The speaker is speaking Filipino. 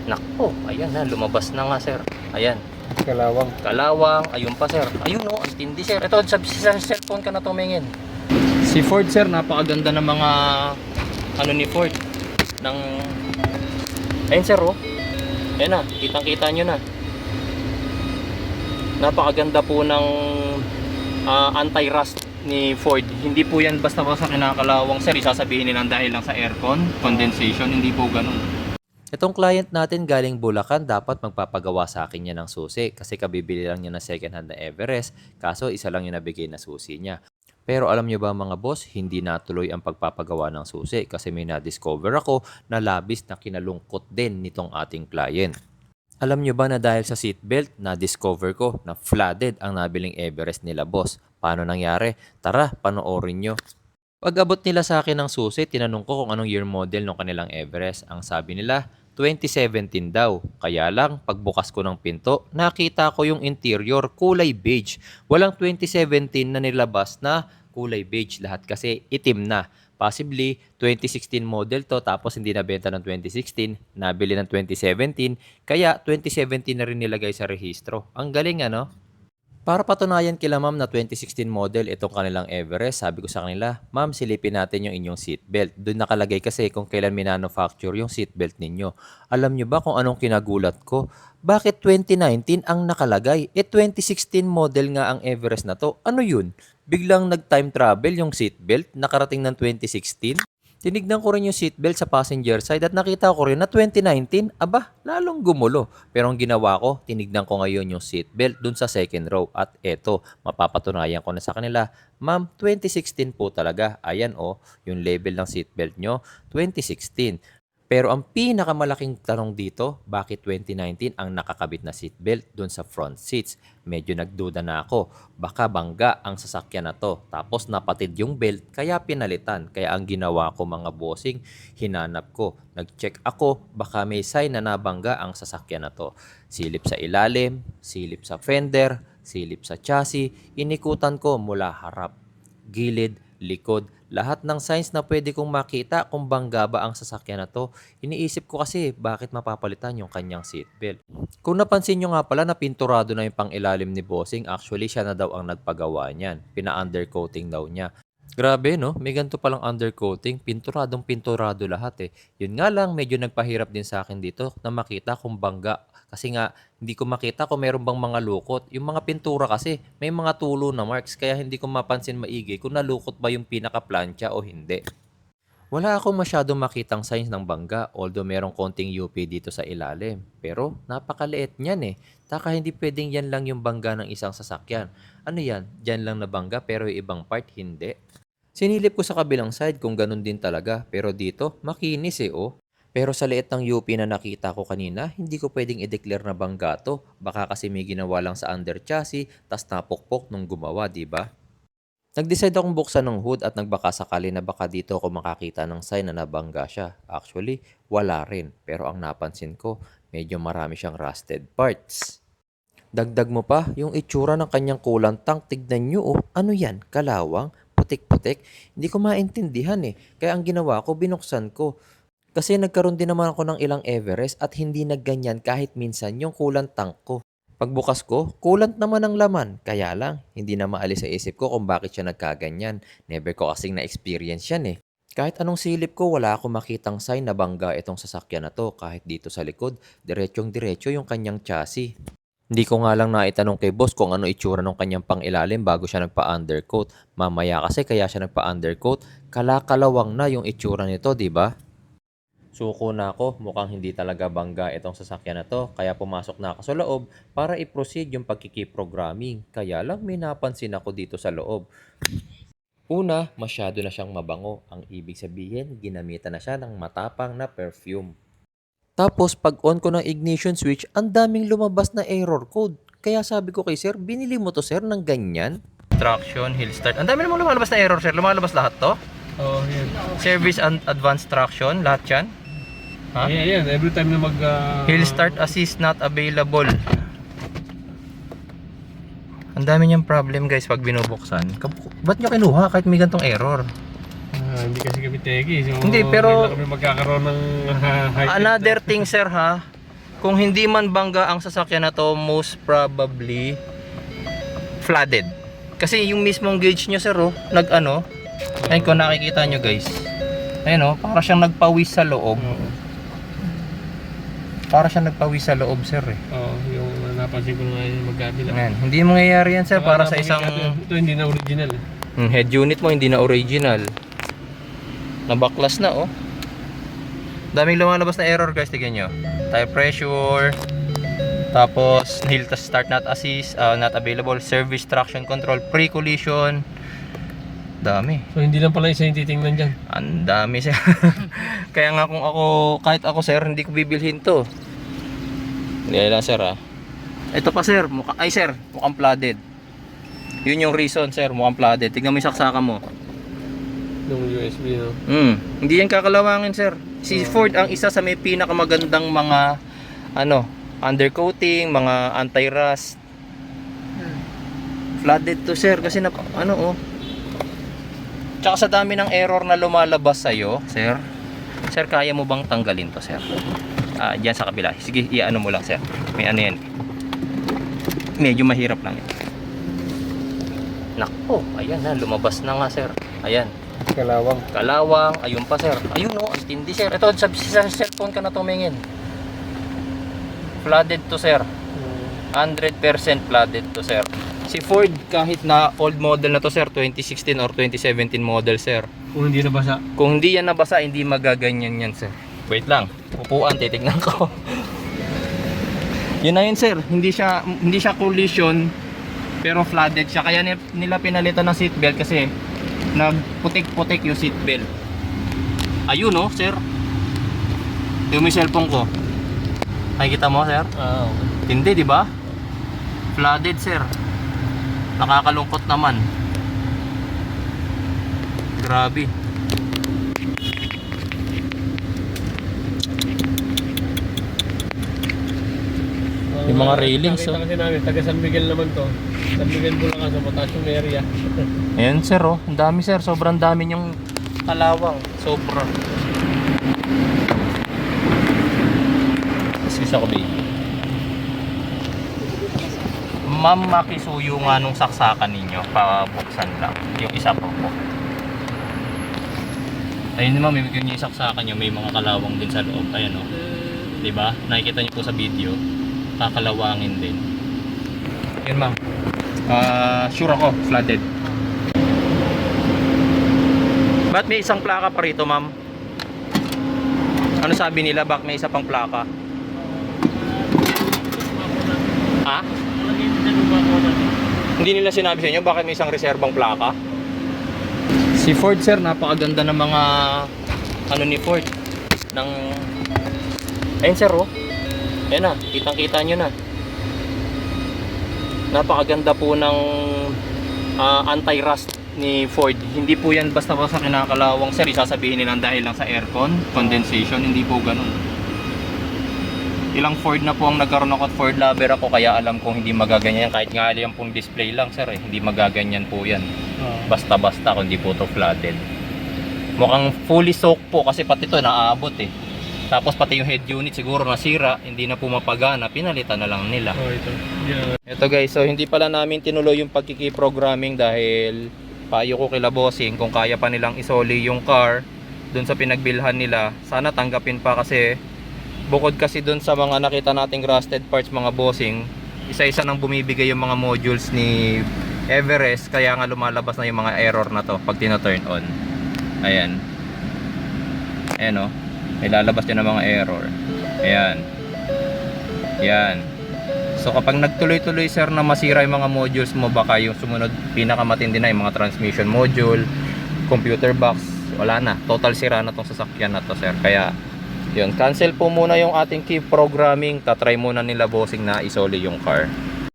Nako, ayan na, lumabas na nga sir. Ayan, Kalawang. kalawang, ayun pa sir. Ayun oh, ang tindi sir. Ito, sa cellphone ka na tumingin. Si Ford sir, napakaganda ng mga ano ni Ford. Ng, ayun sir oh. Ayan na, kitang-kita nyo na. Napakaganda po ng anti-rust ni Ford. Hindi po yan basta-basta kinakalawang sir. Isasabihin nila dahil lang sa aircon, condensation, hindi po ganun. Itong client natin galing Bulacan, dapat magpapagawa sa akin niya ng susi kasi kabibili lang niya ng second hand na Everest, kaso isa lang yung nabigay na susi niya. Pero alam niyo ba mga boss, hindi natuloy ang pagpapagawa ng susi kasi may na-discover ako na labis na kinalungkot din nitong ating client. Alam niyo ba na dahil sa seatbelt, na-discover ko na flooded ang nabiling Everest nila boss. Paano nangyari? Tara, panoorin nyo. Pag abot nila sa akin ng susi, tinanong ko kung anong year model ng kanilang Everest. Ang sabi nila, 2017 daw. Kaya lang, pagbukas ko ng pinto, nakita ko yung interior kulay beige. Walang 2017 na nilabas na kulay beige. Lahat kasi itim na. Possibly, 2016 model to tapos hindi nabenta ng 2016, nabili ng 2017, kaya 2017 na rin nilagay sa rehistro. Ang galing ano? Para patunayan kila ma'am na 2016 model itong kanilang Everest, sabi ko sa kanila, ma'am silipin natin yung inyong seatbelt. Doon nakalagay kasi kung kailan minanufacture yung seatbelt ninyo. Alam nyo ba kung anong kinagulat ko? Bakit 2019 ang nakalagay? 2016 model nga ang Everest na to. Ano yun? Biglang nag-time travel yung seatbelt, nakarating ng 2016? Tinignan ko rin yung seatbelt sa passenger side at nakita ko rin na 2019, aba, lalong gumulo. Pero ang ginawa ko, tinignan ko ngayon yung seatbelt dun sa second row. At eto, mapapatunayan ko na sa kanila, ma'am, 2016 po talaga. Ayan oh, yung label ng seatbelt nyo, 2016. Pero ang pinakamalaking tanong dito, bakit 2019 ang nakakabit na seatbelt dun sa front seats? Medyo nagduda na ako. Baka bangga ang sasakyan na to. Tapos napatid yung belt, kaya pinalitan. Kaya ang ginawa ko mga bossing, hinanap ko. Nag-check ako, baka may sign na nabangga ang sasakyan na to. Silip sa ilalim, silip sa fender, silip sa chassis. Inikutan ko mula harap, gilid, likod, lahat ng signs na pwede kong makita kung bangga ba ang sasakyan na to. Iniisip ko kasi bakit mapapalitan yung kanyang seatbelt. Kung napansin nyo nga pala na pinturado na yung pang-ilalim ni Bossing, actually siya na daw ang nagpagawa niyan. Pina-undercoating daw niya. Grabe no, may ganito palang undercoating, pinturadong pinturado lahat eh. Yun nga lang, medyo nagpahirap din sa akin dito na makita kung bangga. Kasi nga, hindi ko makita kung meron bang mga lukot. Yung mga pintura kasi, may mga tulo na marks, kaya hindi ko mapansin maigi kung nalukot ba yung pinaka-plancha o hindi. Wala akong masyadong makitang signs ng bangga, although merong konting UP dito sa ilalim. Pero napakaliit niyan eh. Taka hindi pwedeng yan lang yung bangga ng isang sasakyan. Ano yan? Diyan lang na bangga pero yung ibang part hindi. Sinilip ko sa kabilang side kung ganun din talaga, pero dito makinis eh oh. Pero sa liit ng UP na nakita ko kanina, hindi ko pwedeng i-declare na bangga to. Baka kasi may ginawa lang sa under chassis, tas napokpok nung gumawa, di ba? Nag-decide akong buksan ng hood at nagbaka sakali na baka dito ako makakita ng sign na nabangga siya. Actually, wala rin. Pero ang napansin ko, medyo marami siyang rusted parts. Dagdag mo pa, yung itsura ng kanyang coolant tank, tignan nyo oh. Ano yan? Kalawang? Putik-putik? Hindi ko maintindihan eh. Kaya ang ginawa ko, binuksan ko. Kasi nagkaroon din naman ako ng ilang Everest at hindi nagganyan kahit minsan yung coolant tank ko. Pagbukas ko, coolant naman ang laman. Kaya lang, hindi na maalis sa isip ko kung bakit siya nagkaganyan. Never ko kasing na-experience yan eh. Kahit anong silip ko, wala akong makitang sign na bangga itong sasakyan na to. Kahit dito sa likod, diretsyong-diretso yung kanyang chassis. Hindi ko nga lang naitanong kay boss kung ano itsura ng kanyang pang-ilalim bago siya nagpa-undercoat. Mamaya kasi kaya siya nagpa-undercoat, kalakalawang na yung itsura nito, di ba? Suko na ako, mukhang hindi talaga bangga itong sasakyan na to, kaya pumasok na ako sa loob para i-proceed yung pagkikiprogramming. Kaya lang may napansin ako dito sa loob. Una, masyado na siyang mabango. Ang ibig sabihin, ginamitan na siya ng matapang na perfume. Tapos, pag on ko ng ignition switch, ang daming lumabas na error code. Kaya sabi ko kay sir, binili mo to sir ng ganyan? Traction, hill start. Ang dami namang lumalabas na error sir. Lumalabas lahat to? Oh, yan. Service and advanced traction, lahat yan? Ha? Yan. Every time na mag... Hill start assist not available. Ang dami niyang problem guys pag binubuksan. Ba't nyo kinuha kahit may gantong error? hindi kasi kami teki. So, Hindi, pero... Hindi kami magkakaroon ng... Another thing sir ha, kung hindi man bangga ang sasakyan na to, most probably flooded. Kasi yung mismong gauge nyo, sir, oh, nag-ano, ayun, kung nakikita nyo, guys, ayun, oh, para siyang nagpawis sa loob. Para siyang nagpawis sa loob, sir, eh. Oo, yung napansin ko na yung magkabila. Ayan. Hindi mangyayari yan, sir, para sa isang Ito hindi na original. head unit mo, hindi na original. Nabaklas na, oh. Daming lumalabas na error, guys, tignan nyo. Tire pressure, tapos hill to start not assist, not available, service traction control, pre-collision. Dami. So hindi lang pala isa yung titingnan dyan. Ang dami, sir. Kaya nga kung ako, kahit ako, sir, hindi ko bibilhin to. Hindi lang, sir, ah. Ito pa, sir, sir, mukhang flooded. Yun yung reason, sir, mukhang flooded. Tignan mo yung saksakan mo. Yung USB, no? Hindi yan kakalawangin, sir. Si Ford ang isa sa may pinakamagandang mga undercoating, mga anti-rust. Flooded to, sir, kasi tsaka sa dami ng error na lumalabas sa'yo, sir. Sir, kaya mo bang tanggalin to, sir? Diyan sa kabila. Sige, i-ano mo lang, sir. May ano yan. Medyo mahirap lang yan. Nako, ayan na, lumabas na nga, sir. Ayan. Kalawang, ayun pa, sir. Ayun, oh, ang tindi, sir. Ito, sa cellphone ka na tumingin. Flooded to, sir. 100% flooded to, sir. Si Ford, kahit na old model na to, sir, 2016 or 2017 model, sir. Kung hindi nabasa. Kung hindi yan nabasa, hindi magaganyan yan, sir. Wait lang. Upuan, titignan ko. Yun na yun, sir. Hindi siya collision, pero flooded siya. Kaya nila pinalitan ng seatbelt kasi nagputik-putik yung seatbelt. Ayun, oh, sir. Yung may cellphone ko. Nakikita mo, sir? Okay. Hindi, di ba? Flooded, sir. Nakakalungkot naman. Grabe. Yung mga railings, Nakita kasi namin, taga San Miguel naman to. San Miguel Bulacan, sa mataas yung area. Ayan, sir, oh. Ang dami, sir. Sobrang dami yung kalawang. Sobra. Excuse ako, baby. Ma'am, makisuyo nga nung saksakan ninyo. Pabuksan lang. Yung isa po po. Ayun naman, yung saksakan nyo, may mga kalawang din sa loob. Ayan, oh. Diba? Nakikita nyo po sa video. Kakalawangin din. Yun, ma'am. Sure ako, flooded. Ba't may isang plaka pa rito, ma'am? Ano sabi nila? Bakit may isa pang plaka? Ha? Hindi nila sinabi sa inyo bakit may isang reserbang plaka? Si Ford, sir, napakaganda ng mga ni Ford ng ayun, sir, oh. Ayan na, kitang-kita nyo na. Napakaganda po ng anti-rust ni Ford. Hindi po yan basta-basta kinakalawang, sir. Isasabihin nilang dahil lang sa aircon, condensation. Hindi po ganun. Ilang Ford na po ang nagkaroon ako at Ford lover ako, kaya alam kong hindi magaganyan. Kahit nga yan pong display lang, sir, eh. Hindi magaganyan po yan. Basta-basta kung hindi po to flooded. Mukhang fully soaked po kasi pati ito naaabot, eh. Tapos pati yung head unit siguro nasira, hindi na po mapagana, pinalitan na lang nila. Oh, ito. Yeah. Ito, guys, so hindi pala namin tinuloy yung pagkiki-programming dahil payo ko kila bossing kung kaya pa nilang isoli yung car dun sa pinagbilhan nila. Sana tanggapin pa kasi bukod kasi dun sa mga nakita nating rusted parts, mga bossing, isa-isa nang bumibigay yung mga modules ni Everest, kaya nga lumalabas na yung mga error na to pag tina-turn on. Ayan. Ayan, oh. May lalabas din ng mga error. Ayan. Ayan. So kapag nagtuloy-tuloy, sir, na masira yung mga modules mo, baka yung sumunod pinakamatindi na yung mga transmission module, computer box, wala na. Total sira na tong sasakyan na to, sir. Kaya yun, cancel po muna yung ating key programming. Tatry muna nila bossing na isoli yung car.